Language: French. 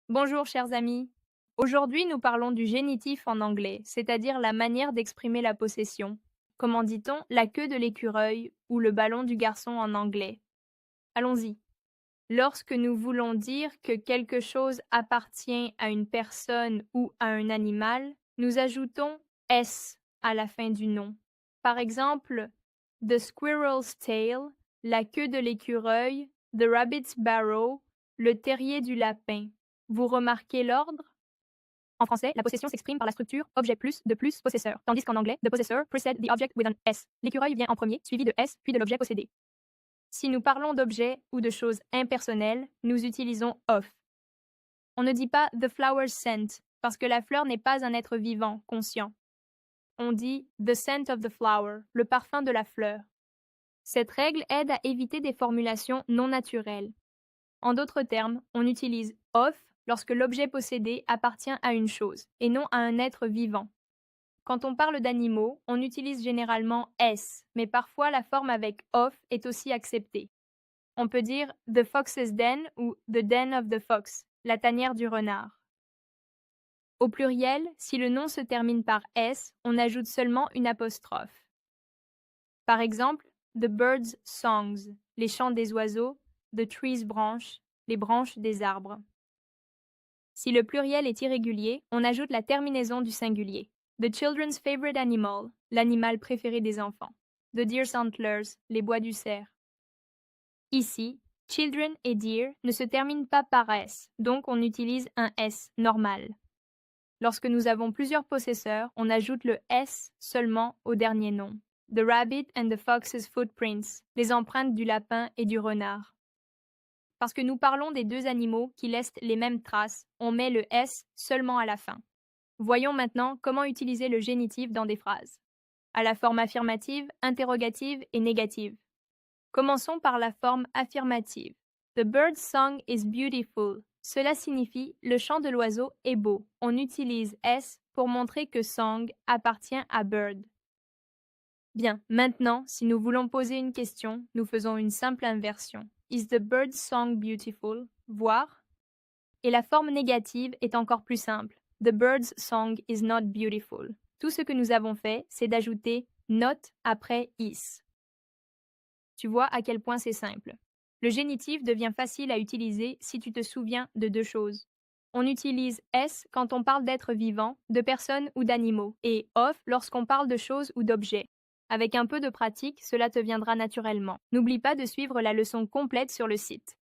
Bonjour chers amis. Aujourd'hui nous parlons du génitif en anglais, c'est-à-dire la manière d'exprimer la possession. Comment dit-on la queue de l'écureuil ou le ballon du garçon en anglais? Allons-y. Lorsque nous voulons dire que quelque chose appartient à une personne ou à un animal, nous ajoutons s à la fin du nom. Par exemple, the squirrel's tail, la queue de l'écureuil, the rabbit's barrow, le terrier du lapin. Vous remarquez l'ordre? En français, la possession s'exprime par la structure objet plus de plus possesseur, tandis qu'en anglais, the possessor precede the object with an S. L'écureuil vient en premier, suivi de S, puis de l'objet possédé. Si nous parlons d'objets ou de choses impersonnelles, nous utilisons of. On ne dit pas the flower's scent, parce que la fleur n'est pas un être vivant, conscient. On dit the scent of the flower, le parfum de la fleur. Cette règle aide à éviter des formulations non naturelles. En d'autres termes, on utilise of lorsque l'objet possédé appartient à une chose et non à un être vivant. Quand on parle d'animaux, on utilise généralement s, mais parfois la forme avec of est aussi acceptée. On peut dire the fox's den ou the den of the fox, la tanière du renard. Au pluriel, si le nom se termine par s, on ajoute seulement une apostrophe. Par exemple, the bird's songs, les chants des oiseaux, the tree's branches, les branches des arbres. Si le pluriel est irrégulier, on ajoute la terminaison du singulier. The children's favorite animal, l'animal préféré des enfants. The deer's antlers, les bois du cerf. Ici, children et deer ne se terminent pas par s, donc on utilise un s normal. Lorsque nous avons plusieurs possesseurs, on ajoute le s seulement au dernier nom. The rabbit and the fox's footprints, les empreintes du lapin et du renard. Parce que nous parlons des deux animaux qui laissent les mêmes traces, on met le s seulement à la fin. Voyons maintenant comment utiliser le génitif dans des phrases. À la forme affirmative, interrogative et négative. Commençons par la forme affirmative. The bird's song is beautiful. Cela signifie le chant de l'oiseau est beau. On utilise s pour montrer que song appartient à bird. Bien, maintenant, si nous voulons poser une question, nous faisons une simple inversion. Is the bird's song beautiful? Voir. Et la forme négative est encore plus simple. The bird's song is not beautiful. Tout ce que nous avons fait, c'est d'ajouter not après is. Tu vois à quel point c'est simple. Le génitif devient facile à utiliser si tu te souviens de deux choses. On utilise s quand on parle d'êtres vivants, de personnes ou d'animaux, et of lorsqu'on parle de choses ou d'objets. Avec un peu de pratique, cela te viendra naturellement. N'oublie pas de suivre la leçon complète sur le site.